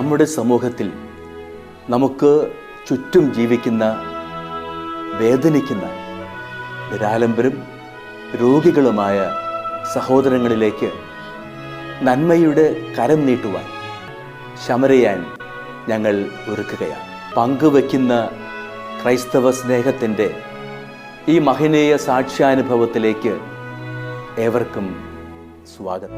നമ്മുടെ സമൂഹത്തിൽ നമുക്ക് ചുറ്റും ജീവിക്കുന്ന, വേദനിക്കുന്ന, നിരാലംബരും രോഗികളുമായ സഹോദരങ്ങളിലേക്ക് നന്മയുടെ കരം നീട്ടുവാൻ ശമരയാൻ ഞങ്ങൾ ഒരുക്കുകയാണ്. പങ്കുവയ്ക്കുന്ന ക്രൈസ്തവ സ്നേഹത്തിൻ്റെ ഈ മഹനീയ സാക്ഷ്യാനുഭവത്തിലേക്ക് ഏവർക്കും സ്വാഗതം.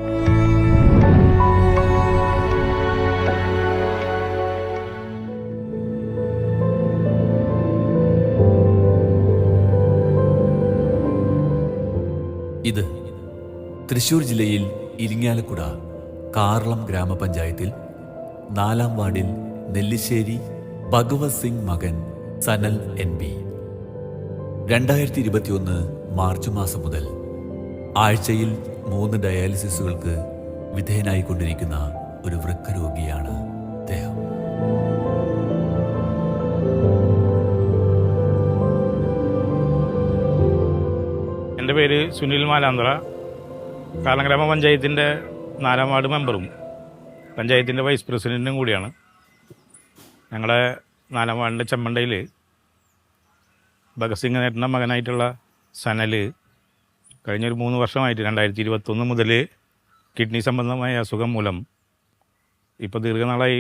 ഇത് തൃശ്ശൂർ ജില്ലയിൽ ഇരിങ്ങാലക്കുട കാർളം ഗ്രാമപഞ്ചായത്തിൽ 4-ാം വാർഡിൽ നെല്ലിശ്ശേരി ഭഗവത് സിംഗ് മകൻ സനൽ NB 2021 മാർച്ച് മാസം മുതൽ ആഴ്ചയിൽ 3 ഡയാലിസിസുകൾക്ക് വിധേയനായിക്കൊണ്ടിരിക്കുന്ന ഒരു വൃക്ക രോഗിയാണ് അദ്ദേഹം. എൻ്റെ പേര് സുനിൽ മാലാന്തറ. കാർളം ഗ്രാമപഞ്ചായത്തിൻ്റെ 4-ാം വാർഡ് മെമ്പറും പഞ്ചായത്തിൻ്റെ വൈസ് പ്രസിഡൻറ്റും കൂടിയാണ്. ഞങ്ങളുടെ 4-ാം വാർഡിൻ്റെ ചെമ്മണ്ടയിൽ ഭഗത് സിംഗ് നേട്ടൻ്റെ മകനായിട്ടുള്ള സനൽ കഴിഞ്ഞൊരു 3 വർഷമായിട്ട് 2021 മുതൽ കിഡ്നി സംബന്ധമായ അസുഖം മൂലം ഇപ്പോൾ ദീർഘനാളായി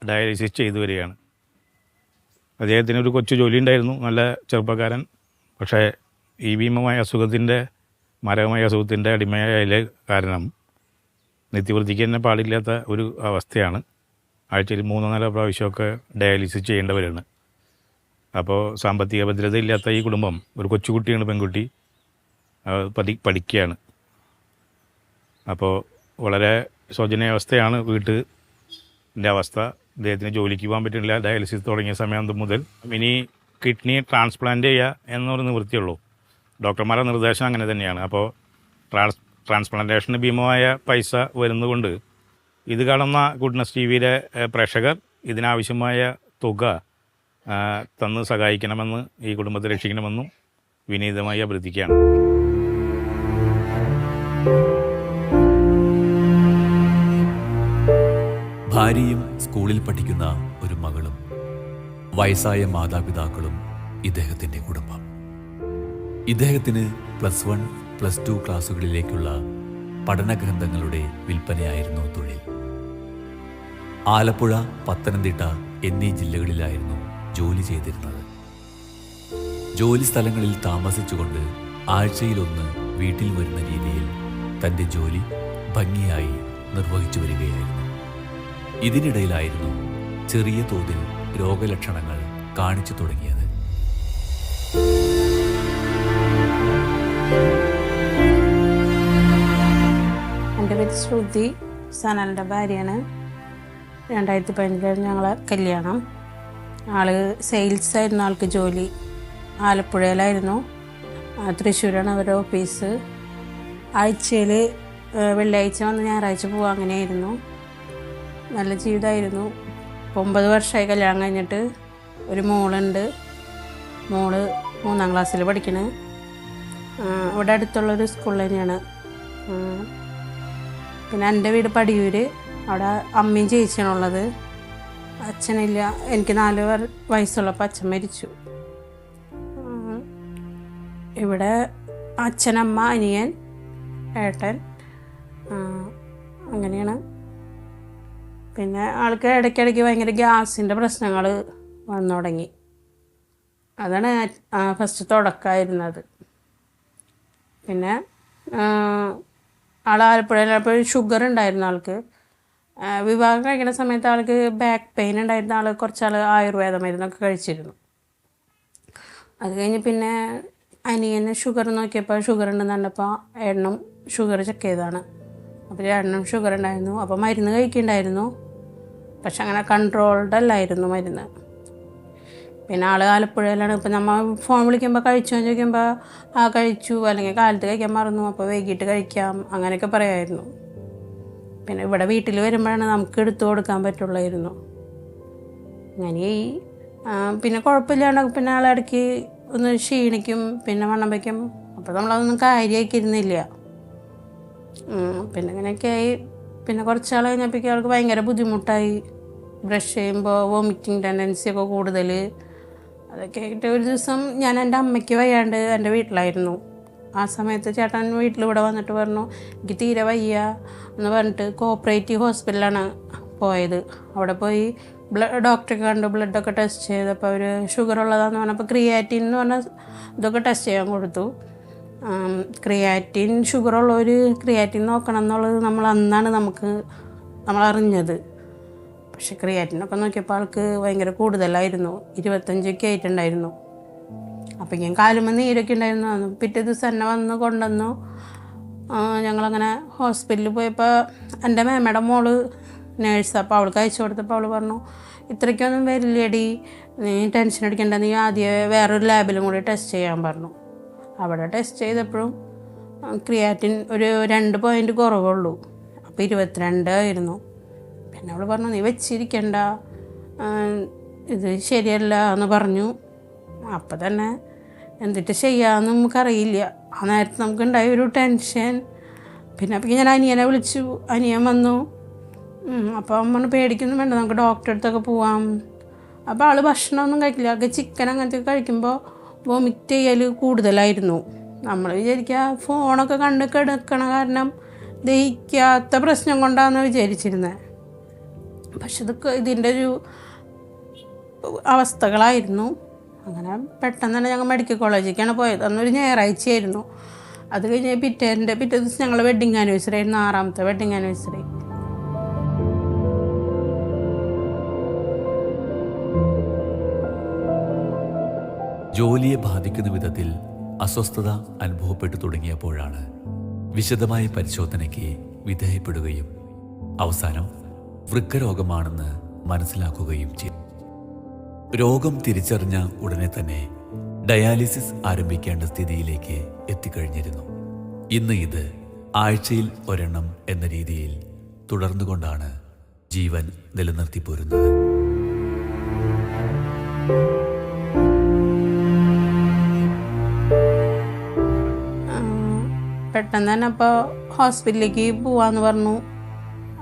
ഡയാലിസിസ് ചെയ്തു വരികയാണ്. അദ്ദേഹത്തിന് ഒരു കൊച്ചു ജോലി ഉണ്ടായിരുന്നു, നല്ല ചെറുപ്പക്കാരൻ. പക്ഷേ ഈ ഭീമമായ അസുഖത്തിൻ്റെ, മാരകമായ അസുഖത്തിൻ്റെ അടിമയായ കാരണം നിത്യവൃത്തിക്ക് തന്നെ പാടില്ലാത്ത ഒരു അവസ്ഥയാണ്. ആഴ്ചയിൽ 3-4 പ്രാവശ്യമൊക്കെ ഡയാലിസിസ് ചെയ്യേണ്ടവരാണ്. അപ്പോൾ സാമ്പത്തിക ഭദ്രതയില്ലാത്ത ഈ കുടുംബം, ഒരു കൊച്ചുകുട്ടിയാണ്, പെൺകുട്ടി, പഠിക്കുകയാണ്. അപ്പോൾ വളരെ ശോചനീയാവസ്ഥയാണ് വീട്ടിൻ്റെ അവസ്ഥ. അദ്ദേഹത്തിന് ജോലിക്ക് പോകാൻ പറ്റുന്നില്ല. ഡയാലിസിസ് തുടങ്ങിയ സമയം മുതൽ ഇനി കിഡ്നി ട്രാൻസ്പ്ലാന്റ് ചെയ്യുക എന്നൊരു നിവൃത്തിയുള്ളൂ. ഡോക്ടർമാരുടെ നിർദ്ദേശം അങ്ങനെ തന്നെയാണ്. അപ്പോൾ ട്രാൻസ്പ്ലാന്റേഷന് ഭീമമായ പൈസ വരുന്നതുകൊണ്ട് ഇത് കാണുന്ന ഗുഡ്നസ് ടിവിയിലെ പ്രേക്ഷകർ ഇതിനാവശ്യമായ തുക തന്ന് സഹായിക്കണമെന്ന്, ഈ കുടുംബത്തെ രക്ഷിക്കണമെന്നും വിനീതമായി അഭ്യർത്ഥിക്കുകയാണ്. ഭാര്യയും സ്കൂളിൽ പഠിക്കുന്ന ഒരു മകളും വയസ്സായ മാതാപിതാക്കളും ഇദ്ദേഹത്തിൻ്റെ കുടുംബം. ഇദ്ദേഹത്തിന് +1, +2 ക്ലാസ്സുകളിലേക്കുള്ള പഠനഗ്രന്ഥങ്ങളുടെ വിൽപ്പനയായിരുന്നു തൊഴിൽ. ആലപ്പുഴ, പത്തനംതിട്ട എന്നീ ജില്ലകളിലായിരുന്നു ജോലി ചെയ്തിരുന്നത്. ജോലി സ്ഥലങ്ങളിൽ താമസിച്ചുകൊണ്ട് ആഴ്ചയിലൊന്ന് വീട്ടിൽ വരുന്ന രീതിയിൽ തൻ്റെ ജോലി ഭംഗിയായി നിർവഹിച്ചു വരികയായിരുന്നു. ഇതിനിടയിലായിരുന്നു ചെറിയ തോതിൽ രോഗലക്ഷണങ്ങൾ കാണിച്ചു തുടങ്ങിയത്. എൻ്റെ പേര് ശ്രുതി, സനലിൻ്റെ ഭാര്യയാണ്. 2015 ഞങ്ങളെ കല്യാണം. ആള് സെയിൽസ് ആയിരുന്നു, ആൾക്ക് ജോലി. ആലപ്പുഴയിലായിരുന്നു. തൃശ്ശൂരാണ് അവരുടെ ഓഫീസ്. ആഴ്ചയിൽ വെള്ളിയാഴ്ച വന്ന് ഞായറാഴ്ച പോവുക, അങ്ങനെയായിരുന്നു. നല്ല ജീവിതമായിരുന്നു. 9 വർഷമായി കല്യാണം കഴിഞ്ഞിട്ട്. ഒരു മോളുണ്ട്. മോള് 3-ാം ക്ലാസ്സിൽ പഠിക്കണേ. ഇവിടെ അടുത്തുള്ളൊരു സ്കൂളിൽ തന്നെയാണ്. പിന്നെ എൻ്റെ വീട് പടിയൂര്. അവിടെ അമ്മയും ചേച്ചിയാണുള്ളത്. അച്ഛനില്ല. എനിക്ക് 4 വയസ്സുള്ളപ്പോൾ അച്ഛൻ മരിച്ചു. ഇവിടെ അച്ഛനമ്മ, അനിയൻ, ഏട്ടൻ, അങ്ങനെയാണ്. പിന്നെ ആൾക്ക് ഇടയ്ക്കിടയ്ക്ക് ഭയങ്കര ഗ്യാസിൻ്റെ പ്രശ്നങ്ങൾ വന്നു തുടങ്ങി. അതാണ് ഫസ്റ്റ് തുടക്കമായിരുന്നത്. പിന്നെ ആൾ ആലപ്പുഴയിലപ്പോൾ ഷുഗർ ഉണ്ടായിരുന്നു ആൾക്ക്. വിവാഹം കഴിക്കുന്ന സമയത്ത് ആൾക്ക് ബാക്ക് പെയിൻ ഉണ്ടായിരുന്ന ആൾ കുറച്ചാൾ ആയുർവേദ മരുന്നൊക്കെ കഴിച്ചിരുന്നു. അത് കഴിഞ്ഞ് പിന്നെ അനിയന് ഷുഗർ നോക്കിയപ്പോൾ ഷുഗർ ഉണ്ടെന്ന് പറഞ്ഞപ്പോൾ ഏട്ടനും ഷുഗർ ചെക്ക് ചെയ്തതാണ്. അപ്പോൾ ഏട്ടനും ഷുഗർ ഉണ്ടായിരുന്നു. അപ്പോൾ മരുന്ന് കഴിക്കുന്നുണ്ടായിരുന്നു. പക്ഷെ അങ്ങനെ കൺട്രോൾഡ് അല്ലായിരുന്നു മരുന്ന്. പിന്നെ ആൾ ആലപ്പുഴയിലാണ്. ഇപ്പം നമ്മൾ ഫോൺ വിളിക്കുമ്പോൾ കഴിച്ചോ എന്ന് ചോദിക്കുമ്പോൾ കഴിച്ചു, അല്ലെങ്കിൽ കാലത്ത് കഴിക്കാൻ മറന്നു, അപ്പോൾ വൈകിട്ട് കഴിക്കാം, അങ്ങനെയൊക്കെ പറയുമായിരുന്നു. പിന്നെ ഇവിടെ വീട്ടിൽ വരുമ്പോഴാണ് നമുക്ക് എടുത്തു കൊടുക്കാൻ പറ്റുള്ളായിരുന്നു. അങ്ങനെ പിന്നെ കുഴപ്പമില്ലാണ്ട് പിന്നെ ആളിടയ്ക്ക് ഒന്ന് ക്ഷീണിക്കും, പിന്നെ വണ്ണം വയ്ക്കും. അപ്പോൾ നമ്മളതൊന്നും കാര്യമാക്കിയിരുന്നില്ല. പിന്നെ ഇങ്ങനെയൊക്കെ ആയി പിന്നെ കുറച്ചാൾ കഴിഞ്ഞപ്പോഴേക്കും ആൾക്ക് ഭയങ്കര ബുദ്ധിമുട്ടായി. ബ്രഷ് ചെയ്യുമ്പോൾ വോമിറ്റിംഗ് ടെൻഡൻസി ഒക്കെ കൂടുതൽ. അതൊക്കെ ആയിട്ട് ഒരു ദിവസം ഞാൻ എൻ്റെ അമ്മയ്ക്ക് വയ്യാണ്ട് എൻ്റെ വീട്ടിലായിരുന്നു. ആ സമയത്ത് ചേട്ടൻ വീട്ടിലിവിടെ വന്നിട്ട് പറഞ്ഞു എനിക്ക് തീരെ വയ്യ എന്ന് പറഞ്ഞിട്ട് കോപ്പറേറ്റീവ് ഹോസ്പിറ്റലാണ് പോയത്. അവിടെ പോയി ഡോക്ടറെ കണ്ടു, ബ്ലഡൊക്കെ ടെസ്റ്റ് ചെയ്തപ്പോൾ അവർ ഷുഗർ ഉള്ളതാണെന്ന് പറഞ്ഞപ്പോൾ ക്രിയാറ്റിൻ എന്ന് പറഞ്ഞാൽ ഇതൊക്കെ ടെസ്റ്റ് ചെയ്യാൻ കൊടുത്തു. ക്രിയാറ്റിൻ ഷുഗറുള്ളവർ ക്രിയാറ്റിൻ നോക്കണം എന്നുള്ളത് അന്നാണ് നമ്മൾ അറിഞ്ഞത്. പക്ഷെ ക്രിയാറ്റിനൊക്കെ നോക്കിയപ്പോൾ ആൾക്ക് ഭയങ്കര കൂടുതലായിരുന്നു, 25 ആയിട്ടുണ്ടായിരുന്നു. അപ്പം ഞാൻ കാലുമ്പോൾ നീരൊക്കെ ഉണ്ടായിരുന്നു. പിറ്റേ ദിവസം എന്നെ വന്ന് കൊണ്ടുവന്നു. ഞങ്ങളങ്ങനെ ഹോസ്പിറ്റലിൽ പോയപ്പോൾ എൻ്റെ മേമയുടെ മോള് നേഴ്സ്, അപ്പോൾ അവൾക്ക് അയച്ചു കൊടുത്തപ്പോൾ അവൾ പറഞ്ഞു ഇത്രയ്ക്കൊന്നും വരില്ലേടി, നീ ടെൻഷൻ അടിക്കണ്ട, നീ ആദ്യം വേറൊരു ലാബിലും കൂടി ടെസ്റ്റ് ചെയ്യാൻ പറഞ്ഞു. അവിടെ ടെസ്റ്റ് ചെയ്തപ്പോഴും ക്രിയാറ്റിൻ ഒരു 2 പോയിൻ്റ് കുറവുള്ളൂ. അപ്പോൾ 22 ആയിരുന്നു. പിന്നെ അവൾ പറഞ്ഞു നീ വെച്ചിരിക്കണ്ട, ഇത് ശരിയല്ല എന്ന് പറഞ്ഞു. അപ്പം തന്നെ എന്നിട്ട് ചെയ്യാമെന്ന് നമുക്കറിയില്ല. ആ നേരത്ത് നമുക്കുണ്ടായ ഒരു ടെൻഷൻ. പിന്നെ അപ്പം ഞാൻ അനിയനെ വിളിച്ചു, അനിയൻ വന്നു. അപ്പോൾ അമ്മ പേടിക്കൊന്നും വേണ്ട, നമുക്ക് ഡോക്ടറെ അടുത്തൊക്കെ പോവാം. അപ്പോൾ ആൾ ഭക്ഷണമൊന്നും കഴിക്കില്ല. ആൾക്ക് ചിക്കൻ അങ്ങനത്തെ കഴിക്കുമ്പോൾ വോമിറ്റ് ചെയ്യൽ കൂടുതലായിരുന്നു. നമ്മൾ വിചാരിക്കുക ഫോണൊക്കെ കണ്ട് കിടക്കണ കാരണം ദഹിക്കാത്ത പ്രശ്നം കൊണ്ടാണെന്ന് വിചാരിച്ചിരുന്നത്. പക്ഷെ ഇതിൻ്റെ ഒരു അവസ്ഥകളായിരുന്നു. അങ്ങനെ പെട്ടെന്ന് തന്നെ ഞങ്ങൾ മെഡിക്കൽ കോളേജിലേക്കാണ് പോയത്. അന്നൊരു ഞായറാഴ്ചയായിരുന്നു. അത് കഴിഞ്ഞ് പിറ്റേ ദിവസം ഞങ്ങൾ വെഡ്ഡിങ് ആനിവേഴ്സറി ആയിരുന്നു, 6ാമത്തെ വെഡ്ഡിങ് ആനിവേഴ്സറി. ജോലിയെ ബാധിക്കുന്ന വിധത്തിൽ അസ്വസ്ഥത അനുഭവപ്പെട്ടു തുടങ്ങിയപ്പോഴാണ് വിശദമായ പരിശോധനയ്ക്ക് വിധേയപ്പെടുകയും അവസാനം വൃക്കരോഗമാണെന്ന് മനസ്സിലാക്കുകയും ചെയ്തു. രോഗം തിരിച്ചറിഞ്ഞ ഉടനെ തന്നെ ഡയാലിസിസ് ആരംഭിക്കേണ്ട സ്ഥിതിയിലേക്ക് എത്തിക്കഴിഞ്ഞിരുന്നു. ഇന്ന് ഇത് ആഴ്ചയിൽ ഒരെണ്ണം എന്ന രീതിയിൽ തുടർന്നുകൊണ്ടാണ് ജീവൻ നിലനിർത്തിപ്പോരുന്നത്. പെട്ടെന്ന് തന്നെ അപ്പോൾ ഹോസ്പിറ്റലിലേക്ക് പോവാന്ന് പറഞ്ഞു.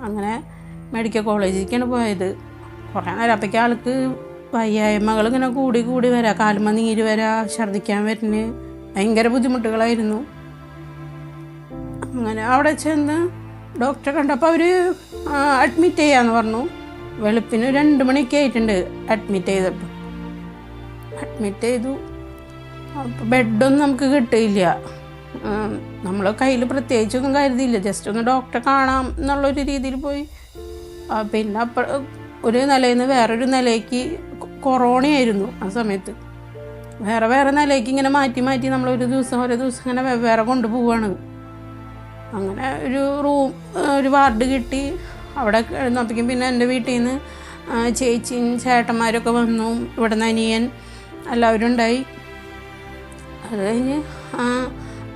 അങ്ങനെ മെഡിക്കൽ കോളേജിലേക്കാണ് പോയത്. കുറേ നേരം അപ്പോഴേക്കും ആൾക്ക് വയ്യായ്മകൾ ഇങ്ങനെ കൂടി വരാം, കാലുമ്മ നീര് വരാ, ഛർദ്ദിക്കാൻ വരുന്ന ഭയങ്കര ബുദ്ധിമുട്ടുകളായിരുന്നു. അങ്ങനെ അവിടെ ചെന്ന് ഡോക്ടറെ കണ്ടപ്പോൾ അവർ അഡ്മിറ്റ് ചെയ്യാമെന്ന് പറഞ്ഞു. വെളുപ്പിന് 2 മണിയൊക്കെ ആയിട്ടുണ്ട് അഡ്മിറ്റ് ചെയ്തപ്പോൾ. അഡ്മിറ്റ് ചെയ്തു. അപ്പോൾ ബെഡൊന്നും നമുക്ക് കിട്ടിയില്ല. നമ്മൾ കയ്യിൽ പ്രത്യേകിച്ചൊന്നും കരുതിയില്ല, ജസ്റ്റ് ഒന്ന് ഡോക്ടറെ കാണാം എന്നുള്ളൊരു രീതിയിൽ പോയി. പിന്നെ ഒരു നിലയിൽ നിന്ന് വേറൊരു നിലയ്ക്ക് കൊറോണയായിരുന്നു ആ സമയത്ത്. വേറെ നിലയ്ക്ക് ഇങ്ങനെ മാറ്റി നമ്മൾ ഓരോ ദിവസം ഇങ്ങനെ വെവ്വേറെ കൊണ്ടുപോവാണ്. അങ്ങനെ ഒരു വാർഡ് കിട്ടി. അവിടെ നോക്കിക്കും. പിന്നെ എൻ്റെ വീട്ടിൽ നിന്ന് ചേച്ചിയും ചേട്ടന്മാരൊക്കെ വന്നു, ഇവിടെ നിന്ന് അനിയൻ എല്ലാവരും ഉണ്ടായി. അത് കഴിഞ്ഞ്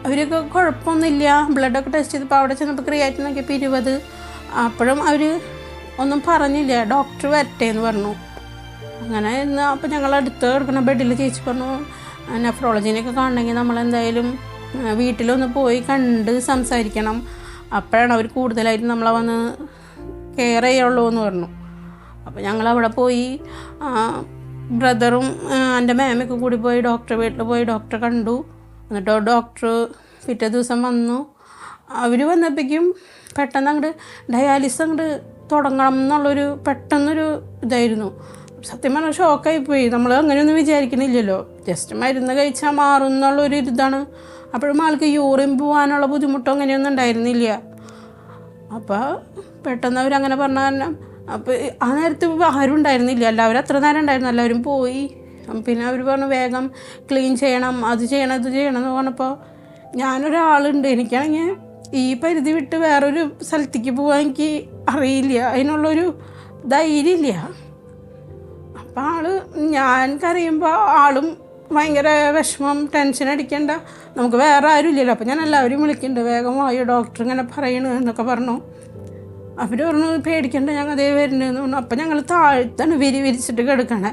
അവരൊക്കെ കുഴപ്പമൊന്നുമില്ല. ബ്ലഡൊക്കെ ടെസ്റ്റ് ചെയ്തപ്പോൾ അവിടെ ചെന്നപ്പോൾ ക്രിയാറ്റിൻ നോക്കിയപ്പോൾ 20. അപ്പോഴും അവർ ഒന്നും പറഞ്ഞില്ല, ഡോക്ടർ വരട്ടെ എന്ന് പറഞ്ഞു. അങ്ങനെ ഇന്ന് അപ്പോൾ ഞങ്ങൾ അടുത്ത് കിടക്കുന്ന ബെഡിൽ ചേച്ചി പറഞ്ഞു നെഫ്രോളജിനെയൊക്കെ കാണണമെങ്കിൽ നമ്മളെന്തായാലും വീട്ടിലൊന്ന് പോയി കണ്ട് സംസാരിക്കണം, അപ്പോഴാണ് അവർ കൂടുതലായിട്ട് നമ്മളെ വന്ന് കെയർ ചെയ്യുള്ളൂ എന്ന് പറഞ്ഞു. അപ്പോൾ ഞങ്ങളവിടെ പോയി ബ്രദറും എൻ്റെ മേമയൊക്കെ കൂടി പോയി ഡോക്ടറെ വീട്ടിൽ പോയി ഡോക്ടറെ കണ്ടു. എന്നിട്ട് ഡോക്ടർ പിറ്റേ ദിവസം വന്നു. അവർ വന്നപ്പോഴേക്കും പെട്ടെന്ന് അങ്ങോട്ട് ഡയാലിസിസ് അങ്ങോട്ട് തുടങ്ങണം എന്നുള്ളൊരു പെട്ടെന്നൊരു ഇതായിരുന്നു. സത്യം പറഞ്ഞാൽ ഷോക്കായിപ്പോയി. നമ്മൾ അങ്ങനെയൊന്നും വിചാരിക്കണില്ലല്ലോ, ജസ്റ്റ് മരുന്ന് കഴിച്ചാൽ മാറും എന്നുള്ളൊരു ഇതാണ്. അപ്പോഴും ആൾക്ക് യൂറിൻ പോകാനുള്ള ബുദ്ധിമുട്ടോ അങ്ങനെയൊന്നും ഉണ്ടായിരുന്നില്ല. അപ്പോൾ പെട്ടെന്ന് അവരങ്ങനെ പറഞ്ഞ കാരണം അപ്പോൾ ആ നേരത്ത് ആരും ഉണ്ടായിരുന്നില്ല, എല്ലാവരും അത്ര നേരം ഉണ്ടായിരുന്നു, എല്ലാവരും പോയി. പിന്നെ അവർ പറഞ്ഞു വേഗം ക്ലീൻ ചെയ്യണം, അത് ചെയ്യണം ഇത് ചെയ്യണം എന്ന് പറഞ്ഞപ്പോൾ ഞാനൊരാളുണ്ട്, എനിക്കാണെങ്കിൽ ഈ പരിധി വിട്ട് വേറൊരു സ്ഥലത്തേക്ക് പോകാൻ എനിക്ക് അറിയില്ല, അതിനുള്ളൊരു ധൈര്യമില്ല. അപ്പോൾ ഞാൻ കരയുമ്പോൾ ആളും ഭയങ്കര വിഷമം, ടെൻഷൻ അടിക്കേണ്ട, നമുക്ക് വേറെ ആരും ഇല്ലല്ലോ. അപ്പോൾ ഞാൻ എല്ലാവരും വിളിക്കുന്നുണ്ട്, വേഗം വായോ ഡോക്ടർ ഇങ്ങനെ പറയണു എന്നൊക്കെ പറഞ്ഞു. അവർ പറഞ്ഞു പേടിക്കണ്ട, ഞങ്ങൾ അതേ വരുന്നതെന്ന് പറഞ്ഞു. അപ്പോൾ ഞങ്ങൾ താഴ്ത്താണ് വിരിച്ചിട്ട് കിടക്കണേ.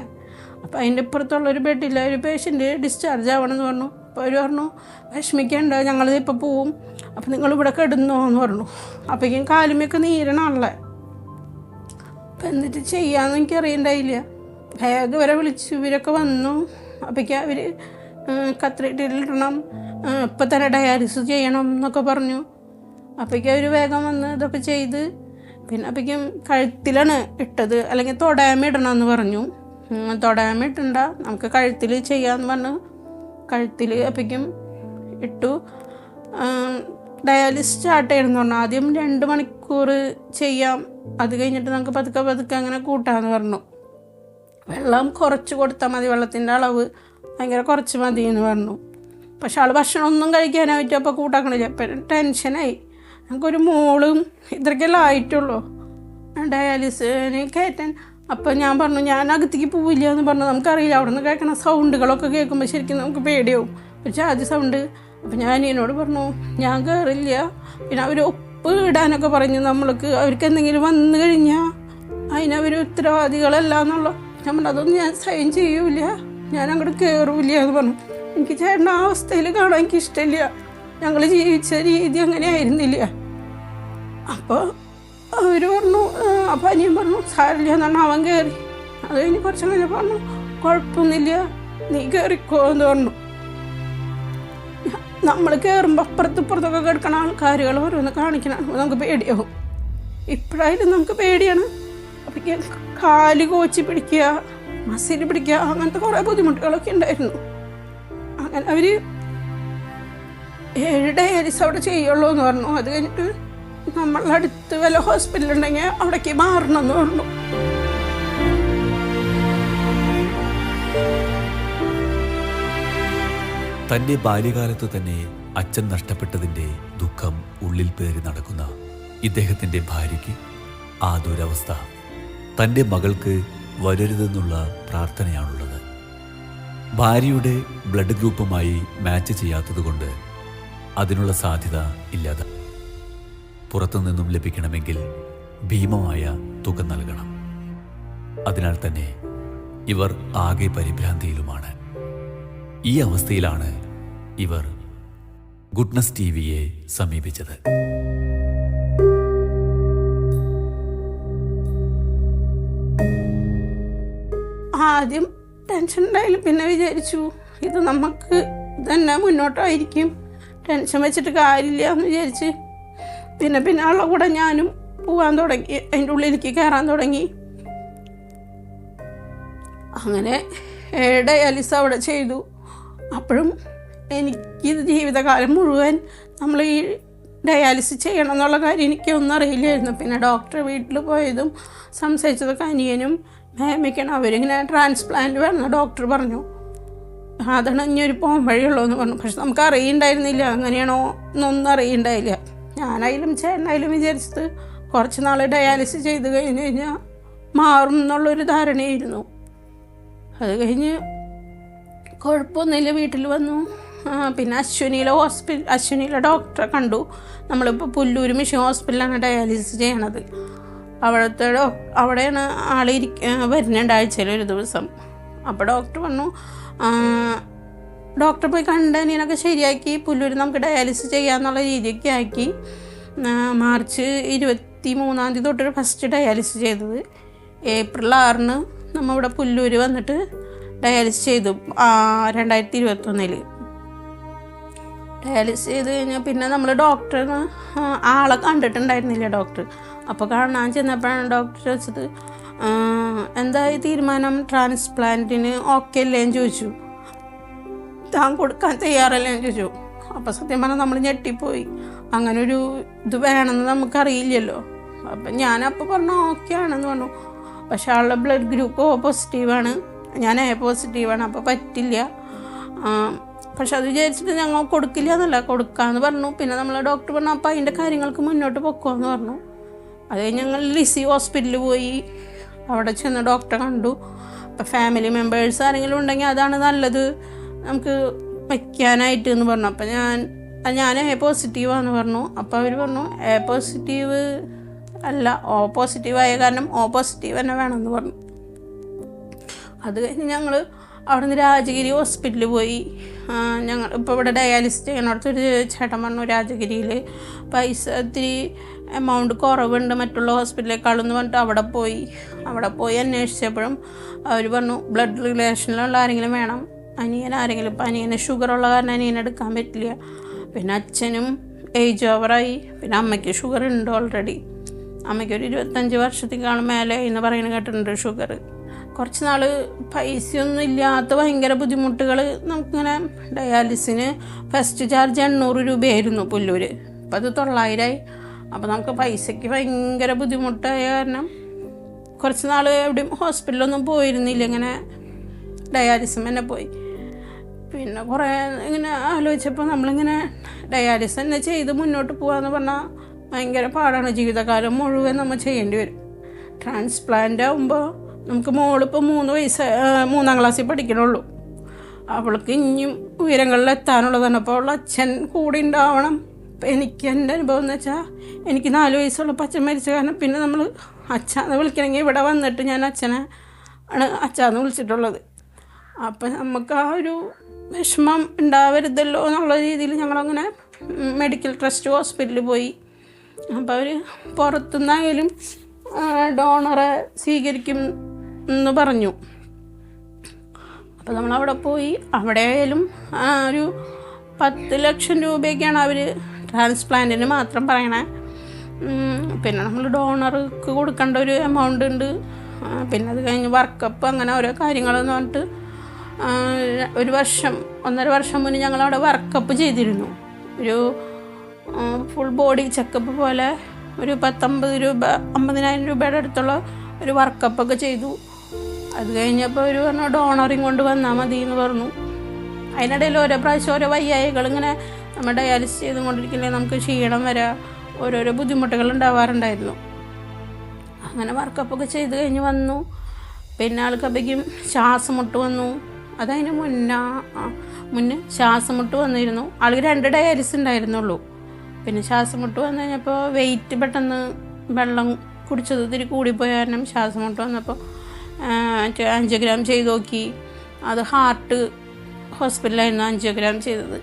അപ്പോൾ അതിൻ്റെ ഇപ്പുറത്തുള്ളൊരു ബെഡിൽ ഒരു പേഷ്യൻ്റ് ഡിസ്ചാർജ് ആവണമെന്ന് പറഞ്ഞു. അപ്പോൾ അവർ പറഞ്ഞു വിഷമിക്കേണ്ട, ഞങ്ങളിപ്പോൾ പോവും, അപ്പോൾ നിങ്ങളിവിടെ കിടന്നോ എന്ന് പറഞ്ഞു. അപ്പോഴേക്കും കാലുമൊക്കെ നീരണല്ലേ. അപ്പം എന്നിട്ട് ചെയ്യാമെന്ന് എനിക്കറിയണ്ടായില്ല. ബാഗ് വരെ വിളിച്ചു, ഇവരൊക്കെ വന്നു. അപ്പോഴേക്കും അവർ കത്രിട്ടിലിടണം, ഇപ്പം തന്നെ ഡയാലിസിസ് ചെയ്യണം എന്നൊക്കെ പറഞ്ഞു. അപ്പോഴേക്കും അവർ വേഗം വന്ന് ഇതൊക്കെ ചെയ്ത്, പിന്നെ അപ്പോഴേക്കും കഴുത്തിലാണ് ഇട്ടത്, അല്ലെങ്കിൽ തൊടായ്മ ഇടണമെന്ന് പറഞ്ഞു. തൊടായ്മ ഇട്ടണ്ട, നമുക്ക് കഴുത്തിൽ ചെയ്യാമെന്ന് പറഞ്ഞു. കഴുത്തിൽ അപ്പോഴേക്കും ഇട്ടു. ഡയാലിസിസ് സ്റ്റാർട്ട് ചെയ്യണമെന്ന് പറഞ്ഞു. ആദ്യം 2 മണിക്കൂർ ചെയ്യാം, അത് കഴിഞ്ഞിട്ട് നമുക്ക് പതുക്കെ പതുക്കെ അങ്ങനെ കൂട്ടാമെന്ന് പറഞ്ഞു. വെള്ളം കുറച്ച് കൊടുത്താൽ മതി, വെള്ളത്തിൻ്റെ അളവ് ഭയങ്കര കുറച്ച് മതി എന്ന് പറഞ്ഞു. പക്ഷെ ആൾ ഭക്ഷണം ഒന്നും കഴിക്കാനായിട്ട് അപ്പോൾ കൂട്ടാക്കണില്ല. അപ്പം ടെൻഷനായി. ഞങ്ങൾക്കൊരു മോളും ഇത്രയ്ക്കെല്ലാം ആയിട്ടുള്ളൂ ഡയാലിസിന് കയറ്റാൻ. അപ്പോൾ ഞാൻ പറഞ്ഞു ഞാൻ അകത്തേക്ക് പോവില്ല എന്ന് പറഞ്ഞു. നമുക്കറിയില്ല, അവിടെ നിന്ന് കേൾക്കണ സൗണ്ടുകളൊക്കെ കേൾക്കുമ്പോൾ ശരിക്കും നമുക്ക് പേടിയാവും, ഒരു ജാതി സൗണ്ട്. അപ്പം ഞാൻ എന്നോട് പറഞ്ഞു ഞാൻ കയറില്ല. പിന്നെ അവർ ഒപ്പ് ഇടാനൊക്കെ പറഞ്ഞു. നമ്മൾക്ക് അവർക്ക് എന്തെങ്കിലും വന്നു കഴിഞ്ഞാൽ അതിനവർ ഉത്തരവാദികളല്ല എന്നുള്ള. ഞാൻ പറഞ്ഞു അതൊന്നും ഞാൻ സൈൻ ചെയ്യൂല, ഞാൻ അങ്ങോട്ട് കയറൂല എന്ന് പറഞ്ഞു. എനിക്ക് ചേട്ടൻ്റെ ആ അവസ്ഥയിൽ കാണാൻ എനിക്ക് ഇഷ്ടമില്ല, ഞങ്ങൾ ജീവിച്ച രീതി അങ്ങനെ ആയിരുന്നില്ല. അപ്പോൾ അവർ പറഞ്ഞു, അപ്പം അനിയൻ പറഞ്ഞു സാരില്ല എന്നാണ്. അവൻ കയറി. അത് കഴിഞ്ഞ് കുറച്ച് കഴിഞ്ഞ് പറഞ്ഞു കുഴപ്പമൊന്നുമില്ല, നീ കയറിക്കോ എന്ന് പറഞ്ഞു. നമ്മൾ കയറുമ്പോൾ അപ്പുറത്തൊക്കെ കിടക്കണ ആൾക്കാരുകൾ ഓരോന്ന് കാണിക്കണം, നമുക്ക് പേടിയാവും. ഇപ്പോഴായാലും നമുക്ക് പേടിയാണ്. അപ്പം കാല് കോച്ചി പിടിക്കുക, മസിൽ പിടിക്കുക, അങ്ങനത്തെ കുറേ ബുദ്ധിമുട്ടുകളൊക്കെ ഉണ്ടായിരുന്നു. അങ്ങനെ അവർ 7 ഡയാലിസിസ് അവിടെ ചെയ്യുള്ളൂ എന്ന് പറഞ്ഞു. അത് കഴിഞ്ഞിട്ട് നമ്മളടുത്ത് വല്ല ഹോസ്പിറ്റലുണ്ടെങ്കിൽ അവിടേക്ക് മാറണമെന്ന് പറഞ്ഞു. തന്റെ ബാല്യകാലത്തു തന്നെ അച്ഛൻ നഷ്ടപ്പെട്ടതിന്റെ ദുഃഖം ഉള്ളിൽ പേറി നടക്കുന്ന ഇദ്ദേഹത്തിന്റെ ഭാര്യയ്ക്ക് ആ ദുരവസ്ഥ തന്റെ മകൾക്ക് വരരുതെന്നുള്ള പ്രാർത്ഥനയാണുള്ളത്. ഭാര്യയുടെ ബ്ലഡ് ഗ്രൂപ്പുമായി മാച്ച് ചെയ്യാത്തതുകൊണ്ട് അതിനുള്ള സാധ്യത ഇല്ലാതെ പുറത്തുനിന്നും ലഭിക്കണമെങ്കിൽ ഭീമമായ തുക നൽകണം. അതിനാൽ തന്നെ ഇവർ ആകെ പരിഭ്രാന്തിയിലുമാണ്. ഈ അവസ്ഥയിലാണ് ഇവർ ഗുഡ്നസ് ടിവിയെ സമീപിച്ചത്. ആദ്യം ടെൻഷൻ ഉണ്ടായാലും പിന്നെ വിചാരിച്ചു ഇത് നമുക്ക് തന്നെ മുന്നോട്ടായിരിക്കും, ടെൻഷൻ വെച്ചിട്ട് കാര്യമില്ല എന്ന് വിചാരിച്ച് പിന്നെ ആളുടെ കൂടെ ഞാനും പോകാൻ തുടങ്ങി, അതിൻ്റെ ഉള്ളിലേക്ക് കയറാൻ തുടങ്ങി. അങ്ങനെ ഡയാലിസിസ് അവിടെ ചെയ്തു. അപ്പോഴും എനിക്കിത് ജീവിതകാലം മുഴുവൻ നമ്മൾ ഈ ഡയാലിസിസ് ചെയ്യണം എന്നുള്ള കാര്യം എനിക്കൊന്നും അറിയില്ലായിരുന്നു. പിന്നെ ഡോക്ടർ വീട്ടിൽ പോയതും സംസാരിച്ചതൊക്കെ അനിയനും മേമിക്കണം. അവരിങ്ങനെ ട്രാൻസ്പ്ലാന്റ് വേണമെന്ന് ഡോക്ടർ പറഞ്ഞു. അതാണ് ഇനിയൊരു പോകാൻ വഴിയുള്ളൂ എന്ന് പറഞ്ഞു. പക്ഷെ നമുക്ക് അറിയണ്ടായിരുന്നില്ല അങ്ങനെയാണോ എന്നൊന്നും അറിയണ്ടായില്ല. ഞാനായാലും ചേട്ടനായാലും വിചാരിച്ചത് കുറച്ച് നാൾ ഡയാലിസിസ് ചെയ്ത് കഴിഞ്ഞ് കഴിഞ്ഞാൽ മാറും എന്നുള്ളൊരു ധാരണയായിരുന്നു. അത് കഴിഞ്ഞ് കുഴപ്പമൊന്നുമില്ല, വീട്ടിൽ വന്നു. പിന്നെ അശ്വിനിയിലെ ഡോക്ടറെ കണ്ടു. നമ്മളിപ്പോൾ പുല്ലൂർ മിഷൻ ഹോസ്പിറ്റലാണ് ഡയാലിസിസ് ചെയ്യണത്. അവിടെയാണ് വരുന്നുണ്ട് ആഴ്ചയിൽ ഒരു ദിവസം. അപ്പോൾ ഡോക്ടർ പറഞ്ഞു, ഡോക്ടർ പോയി കണ്ട് അനിയനൊക്കെ ശരിയാക്കി പുല്ലൂർ നമുക്ക് ഡയാലിസിസ് ചെയ്യാമെന്നുള്ള രീതിയൊക്കെ ആക്കി. മാർച്ച് 23 തൊട്ടൊരു ഫസ്റ്റ് ഡയാലിസിസ് ചെയ്തത്. ഏപ്രിൽ 6 നമ്മൾ ഇവിടെ പുല്ലൂർ വന്നിട്ട് ഡയാലിസിസ് ചെയ്തു 2021. ഡയാലിസിസ് ചെയ്ത് കഴിഞ്ഞാൽ പിന്നെ നമ്മൾ ഡോക്ടറിന് ആളെ കണ്ടിട്ടുണ്ടായിരുന്നില്ല ഡോക്ടർ. അപ്പോൾ കാണാൻ ചെന്നപ്പോഴാണ് ഡോക്ടർ ചോദിച്ചത് എന്തായി തീരുമാനം, ട്രാൻസ്പ്ലാന്റിന് ഓക്കെ അല്ലേ എന്ന് ചോദിച്ചു. താൻ കൊടുക്കാൻ തയ്യാറല്ലേ എന്ന് ചോദിച്ചു. അപ്പോൾ സത്യം പറഞ്ഞാൽ നമ്മൾ ഞെട്ടിപ്പോയി. അങ്ങനെ ഒരു ഇത് വേണമെന്ന് നമുക്കറിയില്ലല്ലോ. അപ്പം ഞാനപ്പോൾ പറഞ്ഞു ഓക്കെ ആണെന്ന് പറഞ്ഞു. പക്ഷേ ആളുടെ ബ്ലഡ് ഗ്രൂപ്പ് O പോസിറ്റീവാണ്, ഞാൻ A പോസിറ്റീവാണ്, അപ്പോൾ പറ്റില്ല. പക്ഷെ അത് വിചാരിച്ചിട്ട് ഞങ്ങൾ കൊടുക്കില്ല എന്നല്ല, കൊടുക്കാമെന്ന് പറഞ്ഞു. പിന്നെ നമ്മൾ ഡോക്ടർ പറഞ്ഞു അപ്പോൾ അതിൻ്റെ കാര്യങ്ങൾക്ക് മുന്നോട്ട് പൊക്കോന്ന് പറഞ്ഞു. അത് കഴിഞ്ഞ് ഞങ്ങൾ ലിസി ഹോസ്പിറ്റലിൽ പോയി. അവിടെ ചെന്ന് ഡോക്ടറെ കണ്ടു. അപ്പോൾ ഫാമിലി മെമ്പേഴ്സ് ആരെങ്കിലും ഉണ്ടെങ്കിൽ അതാണ് നല്ലത് നമുക്ക് വയ്ക്കാനായിട്ട് എന്ന് പറഞ്ഞു. അപ്പോൾ ഞാൻ A പോസിറ്റീവാന്ന് പറഞ്ഞു. അപ്പോൾ അവർ പറഞ്ഞു A പോസിറ്റീവ് അല്ല, O പോസിറ്റീവായ കാരണം O പോസിറ്റീവ് തന്നെ വേണമെന്ന് പറഞ്ഞു. അത് കഴിഞ്ഞ് ഞങ്ങൾ അവിടെ നിന്ന് രാജഗിരി ഹോസ്പിറ്റലിൽ പോയി. ഞങ്ങൾ ഇപ്പോൾ ഇവിടെ ഡയാലിസിസ് ചെയ്യുന്നിടത്തൊരു ചേട്ടൻ പറഞ്ഞു രാജഗിരിയിൽ പൈസ ഇത്തിരി എമൗണ്ട് കുറവുണ്ട് മറ്റുള്ള ഹോസ്പിറ്റലിലേക്കാളും എന്ന് പറഞ്ഞിട്ട് അവിടെ പോയി അന്വേഷിച്ചപ്പോഴും അവർ പറഞ്ഞു ബ്ലഡ് റിലേഷനിലുള്ള ആരെങ്കിലും വേണം, ആരെങ്കിലും. ഇപ്പം അനിയന് ഷുഗറുള്ള കാരണം അനിയനെ എടുക്കാൻ പറ്റില്ല. പിന്നെ അച്ഛനും ഏജ് ഓവറായി, പിന്നെ അമ്മയ്ക്ക് ഷുഗർ ഉണ്ട് ഓൾറെഡി. അമ്മയ്ക്കൊരു 25 വർഷത്തേക്കാളും മേലെ എന്ന് പറയുന്നത് കേട്ടിട്ടുണ്ട് ഷുഗർ. കുറച്ച് നാൾ പൈസയൊന്നും ഇല്ലാത്ത ഭയങ്കര ബുദ്ധിമുട്ടുകൾ നമുക്കിങ്ങനെ. ഡയാലിസിന് ഫസ്റ്റ് ചാർജ് 800 രൂപയായിരുന്നു പുല്ലൂർ, അപ്പം അത് 900 അപ്പോൾ നമുക്ക് പൈസയ്ക്ക് ഭയങ്കര ബുദ്ധിമുട്ടായ കാരണം കുറച്ച് നാൾ എവിടെയും ഹോസ്പിറ്റലൊന്നും പോയിരുന്നില്ല. ഇങ്ങനെ ഡയാലിസിന് തന്നെ പോയി. പിന്നെ കുറേ ഇങ്ങനെ ആലോചിച്ചപ്പോൾ നമ്മളിങ്ങനെ ഡയാലിസിസ് തന്നെ ചെയ്ത് മുന്നോട്ട് പോകാമെന്ന് പറഞ്ഞാൽ ഭയങ്കര പാടാണ്. ജീവിതകാലം മുഴുവൻ നമ്മൾ ചെയ്യേണ്ടി വരും. ട്രാൻസ്പ്ലാന്റ് ആകുമ്പോൾ നമുക്ക് മോളിപ്പോൾ 3 ക്ലാസ്സിൽ പഠിക്കണുള്ളൂ. അവൾക്ക് ഇനിയും ഉയരങ്ങളിലെത്താനുള്ളതാണ്. അപ്പോൾ അവൾ അച്ഛൻ കൂടെ ഉണ്ടാവണം. അപ്പം എൻ്റെ അനുഭവം എന്ന് വെച്ചാൽ എനിക്ക് 4 വയസ്സുള്ളപ്പോൾ അച്ഛൻ മരിച്ച കാരണം പിന്നെ നമ്മൾ അച്ഛാന്ന് വിളിക്കണമെങ്കിൽ ഇവിടെ വന്നിട്ട് ഞാൻ അച്ഛനെ ആണ് അച്ഛാന്ന് വിളിച്ചിട്ടുള്ളത്. അപ്പം നമുക്ക് ആ ഒരു വിഷമം ഉണ്ടാവരുതല്ലോ എന്നുള്ള രീതിയിൽ ഞങ്ങളങ്ങനെ മെഡിക്കൽ ട്രസ്റ്റ് ഹോസ്പിറ്റലിൽ പോയി. അപ്പോൾ അവർ പുറത്തുനിന്നായാലും ഡോണറെ സ്വീകരിക്കും എന്ന് പറഞ്ഞു. അപ്പോൾ നമ്മളവിടെ പോയി. അവിടെ ആയാലും ഒരു 10 ലക്ഷം രൂപയൊക്കെയാണ് അവർ ട്രാൻസ്പ്ലാന്റിന് മാത്രം പറയണേ. പിന്നെ നമ്മൾ ഡോണർക്ക് കൊടുക്കേണ്ട ഒരു എമൗണ്ട് ഉണ്ട്. പിന്നെ അത് കഴിഞ്ഞ് വർക്കപ്പ് അങ്ങനെ ഓരോ കാര്യങ്ങളെന്ന് പറഞ്ഞിട്ട് 1.5 വർഷം മുന്നേ ഞങ്ങളവിടെ വർക്കപ്പ് ചെയ്തിരുന്നു. ഒരു ഫുൾ ബോഡി ചെക്കപ്പ് പോലെ ഒരു 50,000 രൂപയുടെ അടുത്തുള്ള ഒരു വർക്കപ്പൊക്കെ ചെയ്തു. അത് കഴിഞ്ഞപ്പോൾ ഒരു പറഞ്ഞു ഡോണറിങ് കൊണ്ട് വന്നാൽ മതി എന്ന് പറഞ്ഞു. അതിനിടയിൽ ഓരോ പ്രാവശ്യം ഓരോ വയ്യായികൾ ഇങ്ങനെ നമ്മൾ ഡയാലിസിസ് ചെയ്തുകൊണ്ടിരിക്കില്ലേ, നമുക്ക് ക്ഷീണം വരാം, ഓരോരോ ബുദ്ധിമുട്ടുകൾ ഉണ്ടാവാറുണ്ടായിരുന്നു. അങ്ങനെ വർക്കപ്പൊക്കെ ചെയ്ത് കഴിഞ്ഞ് വന്നു. പിന്നെ ആൾക്കപ്പോഴേക്കും ശ്വാസമുട്ട് വന്നു. അതതിന് മുന്നേ ശ്വാസമുട്ട് വന്നിരുന്നു. ആൾക്ക് 2 ഡയാലിസിസ് ഉണ്ടായിരുന്നുള്ളൂ. പിന്നെ ശ്വാസമുട്ട് വന്നു കഴിഞ്ഞപ്പോൾ വെയിറ്റ് പെട്ടെന്ന് വെള്ളം കുടിച്ചത് ഇത്തിരി കൂടിപ്പോയ കാരണം ശ്വാസമുട്ട് വന്നപ്പോൾ ആൻജിയോഗ്രാം ചെയ്ത് നോക്കി. അത് ഹാർട്ട് ഹോസ്പിറ്റലായിരുന്നു ആൻജിയോഗ്രാം ചെയ്തത്.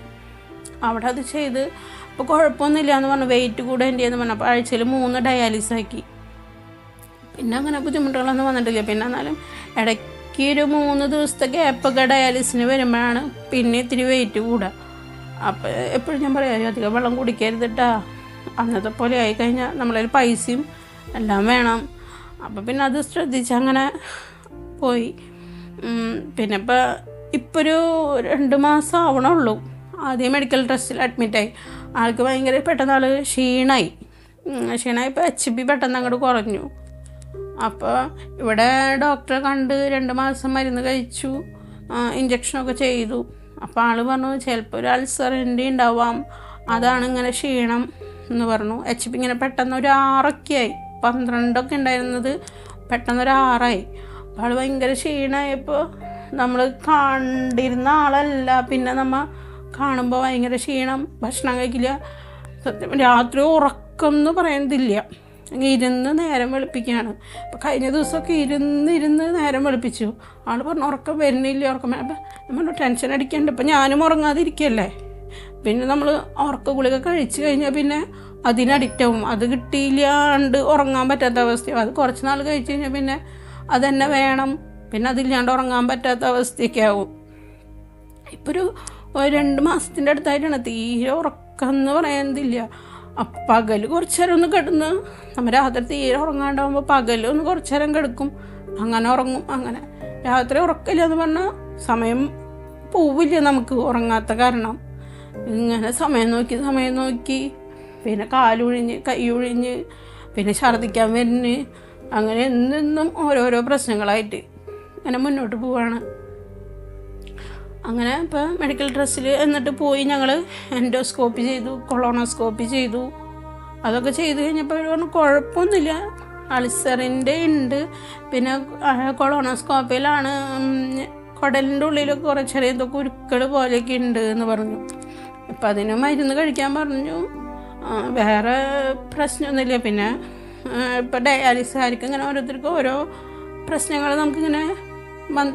അവിടെ അത് ചെയ്ത് അപ്പോൾ കുഴപ്പമൊന്നുമില്ല എന്ന് പറഞ്ഞു. വെയിറ്റ് കൂടേണ്ടി എന്ന് പറഞ്ഞു. അപ്പോൾ ആഴ്ചയിൽ 3 ഡയാലിസിസ് ആക്കി. പിന്നെ അങ്ങനെ ബുദ്ധിമുട്ടുകളൊന്നും വന്നിട്ടില്ല. പിന്നെ എന്നാലും ഇടയ്ക്ക് ഒരു 3 ദിവസത്തെ ഗ്യാപ്പൊക്കെ ഡയാലിസിന് വരുമ്പോഴാണ് പിന്നെ ഇത്തിരി വെയിറ്റ് കൂടുക. അപ്പോൾ എപ്പോഴും ഞാൻ പറയാം അധികം വെള്ളം കുടിക്കരുതിട്ടാ. അന്നത്തെ പോലെ ആയിക്കഴിഞ്ഞാൽ നമ്മളതിൽ പൈസയും എല്ലാം വേണം. അപ്പോൾ പിന്നെ അത് ശ്രദ്ധിച്ച് അങ്ങനെ പോയി. പിന്നെ ഇപ്പോൾ ഒരു 2 മാസം ആവണുള്ളൂ. ആദ്യം മെഡിക്കൽ ട്രസ്റ്റിൽ അഡ്മിറ്റായി. ആൾക്ക് ഭയങ്കര പെട്ടെന്ന് ക്ഷീണമായി. ഇപ്പോൾ HB പെട്ടെന്ന് അങ്ങോട്ട് കുറഞ്ഞു. അപ്പോൾ ഇവിടെ ഡോക്ടറെ കണ്ട് 2 മാസം മരുന്ന് കഴിച്ചു, ഇഞ്ചക്ഷനൊക്കെ ചെയ്തു. അപ്പോൾ ആൾ പറഞ്ഞു ചിലപ്പോൾ ഒരു അൾസറിൻ്റെ ഉണ്ടാവാം, അതാണ് ഇങ്ങനെ ക്ഷീണം എന്ന് പറഞ്ഞു. HB ഇങ്ങനെ പെട്ടെന്ന് ഒരു 6 ആയി. 12 ഉണ്ടായിരുന്നത് പെട്ടെന്ന് ഒരു 6 അപ്പോൾ ആൾ ഭയങ്കര ക്ഷീണമായപ്പോൾ നമ്മൾ കണ്ടിരുന്ന ആളല്ല. പിന്നെ നമ്മൾ കാണുമ്പോൾ ഭയങ്കര ക്ഷീണം, ഭക്ഷണം കഴിക്കില്ല, സത്യം രാത്രി ഉറക്കം എന്ന് പറയുന്നതില്ല. ഇരുന്ന് നേരം വെളുപ്പിക്കുകയാണ്. അപ്പോൾ കഴിഞ്ഞ ദിവസമൊക്കെ ഇരുന്ന് നേരം വെളുപ്പിച്ചു. ആൾ പറഞ്ഞു ഉറക്കം വരുന്നില്ല. അപ്പം നമ്മൾ ടെൻഷൻ അടിക്കണ്ട. ഇപ്പം ഞാനും ഉറങ്ങാതിരിക്കല്ലേ. പിന്നെ നമ്മൾ ഉറക്ക ഗുളിക കഴിച്ചു കഴിഞ്ഞാൽ പിന്നെ അതിനഡിക്റ്റാവും. അത് കിട്ടിയില്ലാണ്ട് ഉറങ്ങാൻ പറ്റാത്ത അവസ്ഥയാവും. അത് കുറച്ച് നാൾ കഴിച്ച് കഴിഞ്ഞാൽ പിന്നെ അതുതന്നെ വേണം. പിന്നെ അതില്ലാണ്ട് ഉറങ്ങാൻ പറ്റാത്ത അവസ്ഥയൊക്കെ ആവും. ഇപ്പോൾ ഒരു 2 മാസത്തിൻ്റെ അടുത്തായിട്ടാണ് തീരെ ഉറക്കം എന്ന് പറയുന്നതില്ല. പകൽ കുറച്ച് നേരം ഒന്ന് കിടന്ന് നമ്മൾ രാത്രി തീരെ ഉറങ്ങാണ്ടാവുമ്പോൾ പകലൊന്ന് കുറച്ച് നേരം കിടക്കും, അങ്ങനെ ഉറങ്ങും. അങ്ങനെ രാത്രി ഉറക്കില്ല എന്ന് പറഞ്ഞാൽ സമയം പോവില്ല നമുക്ക് ഉറങ്ങാത്ത കാരണം. ഇങ്ങനെ സമയം നോക്കി പിന്നെ കാലൊഴിഞ്ഞ് കൈയൊഴിഞ്ഞ് പിന്നെ ഛർദ്ദിക്കാൻ വരുന്ന് അങ്ങനെ എന്നും ഓരോരോ പ്രശ്നങ്ങളായിട്ട് അങ്ങനെ മുന്നോട്ട് പോവാണ്. അങ്ങനെ ഇപ്പോൾ മെഡിക്കൽ ട്രസ്റ്റിൽ എന്നിട്ട് പോയി ഞങ്ങൾ എൻഡോസ്കോപ്പി ചെയ്തു, കൊളോണോസ്കോപ്പി ചെയ്തു. അതൊക്കെ ചെയ്ത് കഴിഞ്ഞപ്പോൾ പറഞ്ഞു കുഴപ്പമൊന്നുമില്ല, അൾസറിൻ്റെ ഉണ്ട്. പിന്നെ കൊളോണോസ്കോപ്പിയിലാണ് കുടലിൻ്റെ ഉള്ളിലൊക്കെ കുറച്ച് ചെറിയ എന്തോ കുരുക്കൾ പോലെയൊക്കെ ഉണ്ട് എന്ന് പറഞ്ഞു. ഇപ്പം അതിന് മരുന്ന് കഴിക്കാൻ പറഞ്ഞു. വേറെ പ്രശ്നമൊന്നുമില്ല. പിന്നെ ഇപ്പം ഡയാലിസിസുകാർക്ക് ഇങ്ങനെ ഓരോരുത്തർക്കും ഓരോ പ്രശ്നങ്ങൾ നമുക്കിങ്ങനെ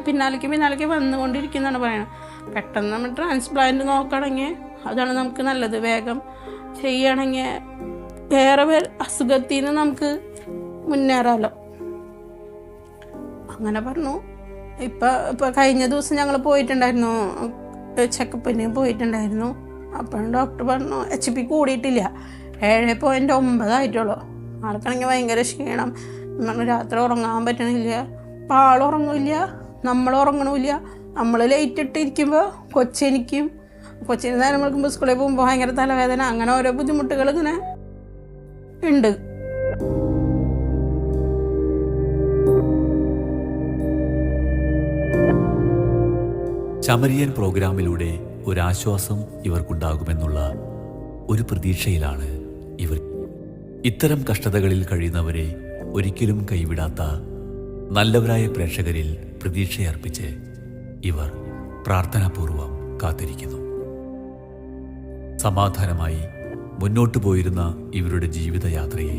പിന്നാലേക്ക് വന്നുകൊണ്ടിരിക്കുന്നതാണ് പറയുന്നത്. പെട്ടെന്ന് നമ്മൾ ട്രാൻസ്പ്ലാന്റ് നോക്കുകയാണെങ്കിൽ അതാണ് നമുക്ക് നല്ലത്. വേഗം ചെയ്യുകയാണെങ്കിൽ വേറെ അസുഖത്തിൽ നിന്ന് നമുക്ക് മുന്നേറാമല്ലോ. അങ്ങനെ പറഞ്ഞു. ഇപ്പം കഴിഞ്ഞ ദിവസം ഞങ്ങൾ പോയിട്ടുണ്ടായിരുന്നു, ചെക്കപ്പിന് പോയിട്ടുണ്ടായിരുന്നു. അപ്പം ഡോക്ടർ പറഞ്ഞു HP കൂടിയിട്ടില്ല, 7.9 ആയിട്ടുള്ളൂ. ആൾക്കാണെങ്കിൽ ഭയങ്കര ക്ഷീണം, രാത്രി ഉറങ്ങാൻ പറ്റണില്ല. അപ്പം ആളുറങ്ങില്ല, നമ്മൾ ഉറങ്ങണില്ല. നമ്മൾ ലൈറ്റ് ഇട്ടിരിക്കുമ്പോൾ കൊച്ചിന് നേരം വിളിക്കുമ്പോൾ സ്കൂളിൽ പോകുമ്പോൾ ഭയങ്കര തലവേദന, അങ്ങനെ ഓരോ ബുദ്ധിമുട്ടുകൾ ഇങ്ങനെ ഉണ്ട്. ശമരിയൻ പ്രോഗ്രാമിലൂടെ ഒരാശ്വാസം ഇവർക്കുണ്ടാകുമെന്നുള്ള ഒരു പ്രതീക്ഷയിലാണ് ഇവർ. ഇത്തരം കഷ്ടതകളിൽ കഴിയുന്നവരെ ഒരിക്കലും കൈവിടാത്ത നല്ലവരായ പ്രേക്ഷകരിൽ പ്രതീക്ഷയർപ്പിച്ച് ഇവർ പ്രാർത്ഥനാപൂർവം കാത്തിരിക്കുന്നു. സമാധാനമായി മുന്നോട്ടു പോയിരുന്ന ഇവരുടെ ജീവിതയാത്രയെ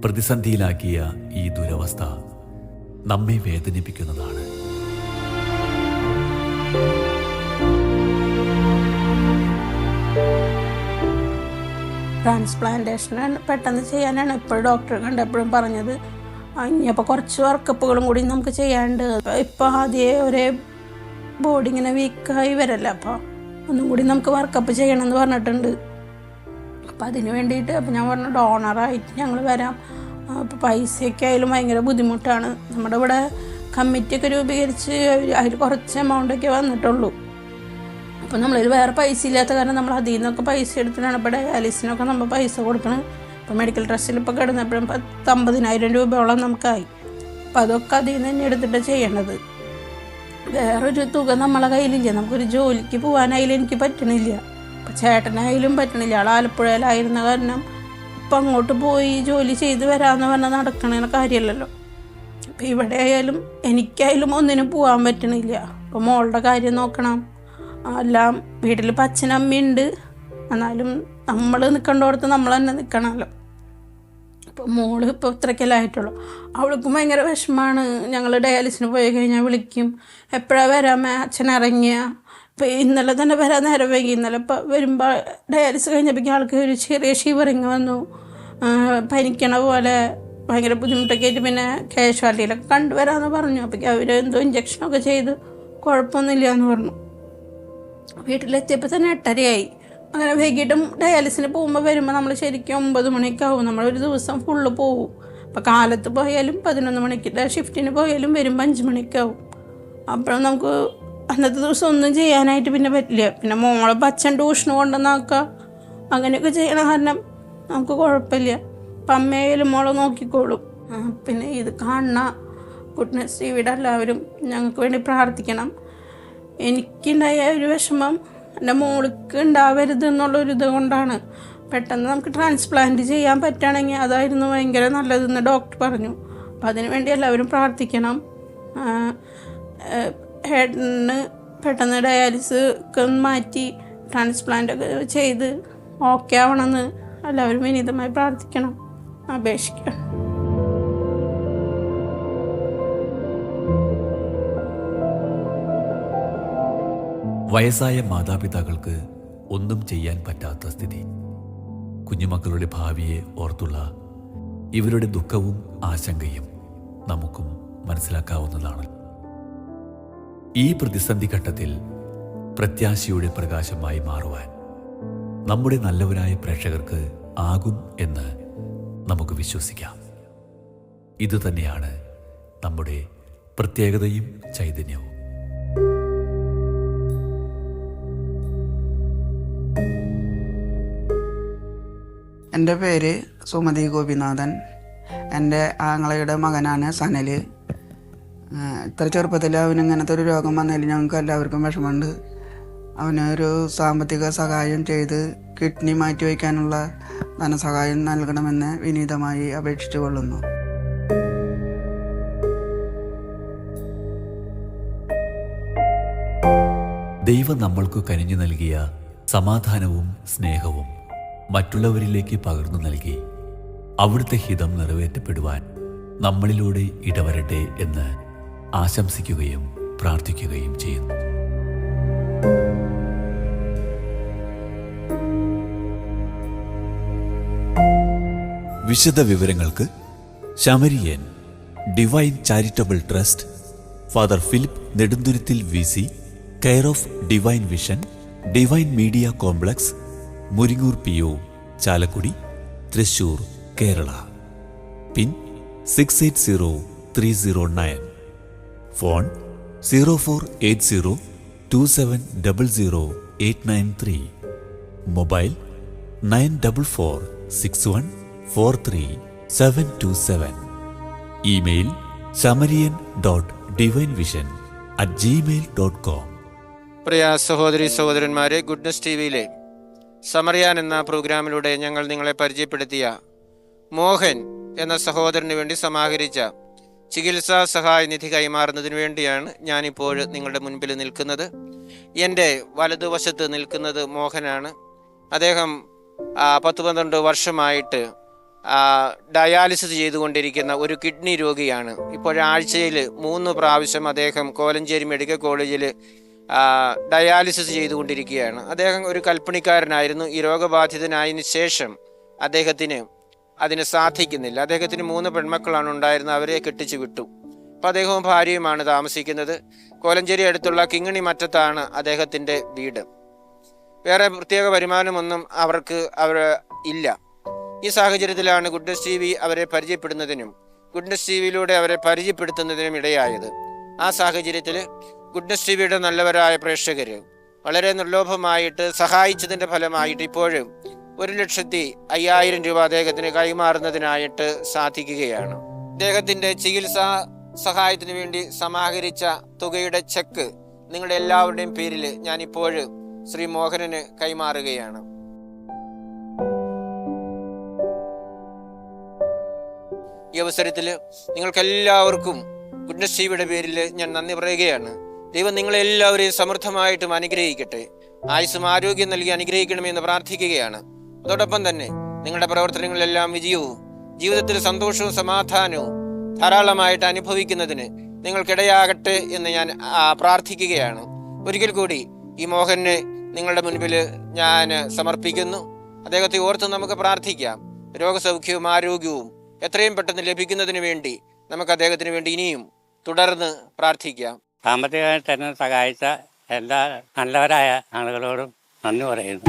പ്രതിസന്ധിയിലാക്കിയ ഈ ദുരവസ്ഥ നമ്മെ വേദനിപ്പിക്കുന്നതാണ്. ട്രാൻസ്പ്ലാന്റേഷൻ പെട്ടെന്ന് ചെയ്യാനാണ് ഇപ്പോൾ ഡോക്ടർ കണ്ടപ്പോഴും പറഞ്ഞത്. ഇനിയപ്പോൾ കുറച്ച് വർക്കപ്പുകളും കൂടി നമുക്ക് ചെയ്യാണ്ട്. ഇപ്പോൾ ആദ്യം ഒരേ ബോഡി ഇങ്ങനെ വീക്കായി വരല്ല, അപ്പോൾ ഒന്നും കൂടി നമുക്ക് വർക്കപ്പ് ചെയ്യണമെന്ന് പറഞ്ഞിട്ടുണ്ട്. അപ്പം അതിന് വേണ്ടിയിട്ട് അപ്പം ഞാൻ പറഞ്ഞു ഡോണറായിട്ട് ഞങ്ങൾ വരാം. അപ്പോൾ പൈസയൊക്കെ ആയാലും ഭയങ്കര ബുദ്ധിമുട്ടാണ്. നമ്മുടെ ഇവിടെ കമ്മിറ്റിയൊക്കെ രൂപീകരിച്ച് അതിൽ കുറച്ച് എമൗണ്ടൊക്കെ വന്നിട്ടുള്ളൂ. അപ്പോൾ നമ്മളതിൽ വേറെ പൈസ ഇല്ലാത്ത കാരണം നമ്മൾ അതിൽ നിന്നൊക്കെ പൈസ എടുത്തിട്ടാണ് ഇപ്പോൾ ഡയാലിസിനൊക്കെ നമ്മൾ പൈസ കൊടുക്കണം. ഇപ്പോൾ മെഡിക്കൽ ട്രസ്റ്റിൽ ഇപ്പോൾ കിടന്നപ്പോഴും 50,000 രൂപയോളം നമുക്കായി. അപ്പോൾ അതൊക്കെ അതിൽ നിന്ന് തന്നെ എടുത്തിട്ട് ചെയ്യേണ്ടത്. വേറൊരു തുക നമ്മളെ കയ്യിലില്ല. നമുക്കൊരു ജോലിക്ക് പോകാനായാലും എനിക്ക് പറ്റണില്ല, ഇപ്പോൾ ചേട്ടനായാലും പറ്റണില്ല. ആൾ ആലപ്പുഴയിലായിരുന്ന കാരണം ഇപ്പം അങ്ങോട്ട് പോയി ജോലി ചെയ്ത് വരാമെന്ന് പറഞ്ഞാൽ നടക്കണ കാര്യമല്ലല്ലോ. അപ്പോൾ ഇവിടെ ആയാലും എനിക്കായാലും ഒന്നിനും പോകാൻ പറ്റണില്ല. ഇപ്പോൾ മോളുടെ കാര്യം നോക്കണം, എല്ലാം വീട്ടിൽ ഇപ്പം അച്ഛനമ്മയുണ്ട്, എന്നാലും നമ്മൾ നിൽക്കേണ്ടോടത്ത് നമ്മൾ തന്നെ നിൽക്കണമല്ലോ. ഇപ്പോൾ മോള് ഇപ്പോൾ ഇത്രയ്ക്കെല്ലാം ആയിട്ടുള്ളൂ. അവൾക്കും ഭയങ്കര വിഷമമാണ്. ഞങ്ങൾ ഡയാലിസിന് പോയി കഴിഞ്ഞാൽ വിളിക്കും, എപ്പോഴാണ് വരാമേ, അച്ഛൻ ഇറങ്ങിയ. ഇപ്പോൾ ഇന്നലെ തന്നെ വരാൻ നേരം വൈകി. ഇന്നലെ ഇപ്പോൾ വരുമ്പോൾ ഡയാലിസിസ് കഴിഞ്ഞപ്പോഴേക്കും ആൾക്ക് ഒരു ചെറിയ ഷിവറിങ് വന്നു, പനിക്കണ പോലെ ഭയങ്കര ബുദ്ധിമുട്ടൊക്കെ ആയിട്ട്. പിന്നെ കാഷ്വാലിറ്റിയിലൊക്കെ കണ്ടുവരാമെന്ന് പറഞ്ഞു. അപ്പോഴേക്കും അവർ എന്തോ ഇഞ്ചക്ഷനൊക്കെ ചെയ്ത് കുഴപ്പമൊന്നുമില്ല എന്ന് പറഞ്ഞു. വീട്ടിലെത്തിയപ്പോൾ തന്നെ 8:30 അങ്ങനെ വൈകിട്ടും ഡയാലിസിന് പോകുമ്പോൾ വരുമ്പോൾ നമ്മൾ ശരിക്കും 9 മണിയൊക്കെ ആവും. നമ്മളൊരു ദിവസം ഫുള്ള് പോവും. അപ്പോൾ കാലത്ത് പോയാലും 11 മണിക്ക്, ഷിഫ്റ്റിന് പോയാലും വരുമ്പോൾ 5 മണിയൊക്കെ ആവും. അപ്പോഴും നമുക്ക് അന്നത്തെ ദിവസം ഒന്നും ചെയ്യാനായിട്ട് പിന്നെ പറ്റില്ല. പിന്നെ മോളെ അച്ഛൻ ട്യൂഷന് കൊണ്ടുവന്നാക്കുക അങ്ങനെയൊക്കെ ചെയ്യണ കാരണം നമുക്ക് കുഴപ്പമില്ല. അപ്പം അമ്മയായാലും മോളെ നോക്കിക്കോളും. പിന്നെ ഇത് കാണുന്ന ഗുഡ്നസ് ടിവിയുടെ എല്ലാവരും ഞങ്ങൾക്ക് വേണ്ടി പ്രാർത്ഥിക്കണം. എനിക്കുണ്ടായ ഒരു വിഷമം എൻ്റെ മോൾക്ക് ഉണ്ടാവരുത് എന്നുള്ളൊരിത് കൊണ്ടാണ്. പെട്ടെന്ന് നമുക്ക് ട്രാൻസ്പ്ലാന്റ് ചെയ്യാൻ പറ്റുകയാണെങ്കിൽ അതായിരുന്നു ഭയങ്കര നല്ലതെന്ന് ഡോക്ടർ പറഞ്ഞു. അപ്പം അതിനു വേണ്ടി എല്ലാവരും പ്രാർത്ഥിക്കണം. ഹെഡിന് പെട്ടെന്ന് ഡയാലിസിസ് ഒക്കെ മാറ്റി ട്രാൻസ്പ്ലാന്റ് ഒക്കെ ചെയ്ത് ഓക്കെ ആവണമെന്ന് എല്ലാവരും വിനീതമായി പ്രാർത്ഥിക്കണം, അപേക്ഷിക്കണം. വയസ്സായ മാതാപിതാക്കൾക്ക് ഒന്നും ചെയ്യാൻ പറ്റാത്ത സ്ഥിതി. കുഞ്ഞുമക്കളുടെ ഭാവിയെ ഓർത്തുള്ള ഇവരുടെ ദുഃഖവും ആശങ്കയും നമുക്കും മനസ്സിലാക്കാവുന്നതാണ്. ഈ പ്രതിസന്ധി ഘട്ടത്തിൽ പ്രത്യാശയുടെ പ്രകാശമായി മാറുവാൻ നമ്മുടെ നല്ലവരായ പ്രേക്ഷകർക്ക് ആകും എന്ന് നമുക്ക് വിശ്വസിക്കാം. ഇതുതന്നെയാണ് നമ്മുടെ പ്രത്യേകതയും ചൈതന്യവും. എൻ്റെ പേര് സുമതി ഗോപിനാഥൻ. എൻ്റെ ആങ്ങളയുടെ മകനാണ് സനൽ. ഇത്ര ചെറുപ്പത്തിൽ അവനിങ്ങനത്തെ ഒരു രോഗം വന്നതിൽ ഞങ്ങൾക്ക് എല്ലാവർക്കും വിഷമമുണ്ട്. അവനൊരു സാമ്പത്തിക സഹായം ചെയ്ത് കിഡ്നി മാറ്റിവയ്ക്കാനുള്ള ധനസഹായം നൽകണമെന്ന് വിനീതമായി അപേക്ഷിച്ചു കൊള്ളുന്നു. ദൈവം നമ്മൾക്ക് കനിഞ്ഞു നൽകിയ സമാധാനവും സ്നേഹവും മറ്റുള്ളവരിലേക്ക് പകർന്നു നൽകി അവിടുത്തെ ഹിതം നിറവേറ്റപ്പെടുവാൻ നമ്മളിലൂടെ ഇടവരട്ടെ എന്ന് ആശംസിക്കുകയും പ്രാർത്ഥിക്കുകയും ചെയ്യുന്നു. വിശദ വിവരങ്ങൾക്ക് Samarian Divine Charitable Trust, father Philip Nedunthuruthil VC, care of Divine Vision, Divine Media Complex, Muringoor PO, Chalakudy, Thrissur, Kerala. Pin 680309. Phone 048027000893. Mobile 9446143727. Email samarian.divinevision@gmail.com. പ്രിയ സഹോദരി സഹോദരന്മാരെ, ഗുഡ്നസ് TVയിലെ സമറിയാൻ എന്ന പ്രോഗ്രാമിലൂടെ ഞങ്ങൾ നിങ്ങളെ പരിചയപ്പെടുത്തിയ മോഹൻ എന്ന സഹോദരന് വേണ്ടി സമാഹരിച്ച ചികിത്സാ സഹായ നിധി കൈമാറുന്നതിന് വേണ്ടിയാണ് ഞാനിപ്പോൾ നിങ്ങളുടെ മുൻപിൽ നിൽക്കുന്നത്. എൻ്റെ വലതുവശത്ത് നിൽക്കുന്നത് മോഹനാണ്. അദ്ദേഹം 10-12 വർഷമായിട്ട് ഡയാലിസിസ് ചെയ്തുകൊണ്ടിരിക്കുന്ന ഒരു കിഡ്നി രോഗിയാണ്. ഇപ്പോഴാഴ്ചയിൽ 3 പ്രാവശ്യം അദ്ദേഹം കോലഞ്ചേരി മെഡിക്കൽ കോളേജിൽ ഡയാലിസിസ് ചെയ്തുകൊണ്ടിരിക്കുകയാണ്. അദ്ദേഹം ഒരു കൽപ്പണിക്കാരനായിരുന്നു. ഈ രോഗബാധിതനായതിനു ശേഷം അദ്ദേഹത്തിന് അതിന് സാധിക്കുന്നില്ല. അദ്ദേഹത്തിന് 3 പെൺമക്കളാണ് ഉണ്ടായിരുന്നത്. അവരെ കെട്ടിച്ചു വിട്ടു. അപ്പോൾ അദ്ദേഹവും ഭാര്യയുമാണ് താമസിക്കുന്നത്. കോലഞ്ചേരി അടുത്തുള്ള കിങ്ങിണി മറ്റത്താണ് അദ്ദേഹത്തിൻ്റെ വീട്. വേറെ പ്രത്യേക വരുമാനമൊന്നും അവർക്ക് ഇല്ല. ഈ സാഹചര്യത്തിലാണ് ഗുഡ്നസ് TV അവരെ പരിചയപ്പെടുന്നതിനും ഗുഡ്നസ് TVയിലൂടെ അവരെ പരിചയപ്പെടുത്തുന്നതിനും ഇടയായത്. ആ സാഹചര്യത്തിൽ ഗുഡ്നസ് TVയുടെ നല്ലവരായ പ്രേക്ഷകർ വളരെ നിർലോഭമായിട്ട് സഹായിച്ചതിൻ്റെ ഫലമായിട്ട് ഇപ്പോഴും 1,05,000 രൂപ അദ്ദേഹത്തിന് കൈമാറുന്നതിനായിട്ട് സാധിക്കുകയാണ്. അദ്ദേഹത്തിൻ്റെ ചികിത്സാ സഹായത്തിന് വേണ്ടി സമാഹരിച്ച തുകയുടെ ചെക്ക് നിങ്ങളുടെ എല്ലാവരുടെയും പേരിൽ ഞാനിപ്പോൾ ശ്രീ മോഹനന് കൈമാറുകയാണ്. ഈ അവസരത്തിൽ നിങ്ങൾക്കെല്ലാവർക്കും ഗുഡ്നസ് TVയുടെ പേരിൽ ഞാൻ നന്ദി പറയുകയാണ്. ദൈവം നിങ്ങളെല്ലാവരെയും സമൃദ്ധമായിട്ടും അനുഗ്രഹിക്കട്ടെ. ആയുസ്സും ആരോഗ്യം നൽകി അനുഗ്രഹിക്കണമെന്ന് പ്രാർത്ഥിക്കുകയാണ്. അതോടൊപ്പം തന്നെ നിങ്ങളുടെ പ്രവർത്തനങ്ങളിലെല്ലാം വിജയവും ജീവിതത്തിൽ സന്തോഷവും സമാധാനവും ധാരാളമായിട്ട് അനുഭവിക്കുന്നതിന് നിങ്ങൾക്കിടയാകട്ടെ എന്ന് ഞാൻ പ്രാർത്ഥിക്കുകയാണ്. ഒരിക്കൽ കൂടി ഈ മോഹനെ നിങ്ങളുടെ മുൻപിൽ ഞാൻ സമർപ്പിക്കുന്നു. അദ്ദേഹത്തെ ഓർത്ത് നമുക്ക് പ്രാർത്ഥിക്കാം. രോഗസൗഖ്യവും ആരോഗ്യവും എത്രയും പെട്ടെന്ന് ലഭിക്കുന്നതിന് വേണ്ടി നമുക്ക് അദ്ദേഹത്തിന് വേണ്ടി ഇനിയും തുടർന്ന് പ്രാർത്ഥിക്കാം. സാമ്പത്തികമായിട്ട് എന്നെ സഹായിച്ച എല്ലാ നല്ലവരായ ആളുകളോടും നന്ദി പറയുന്നു.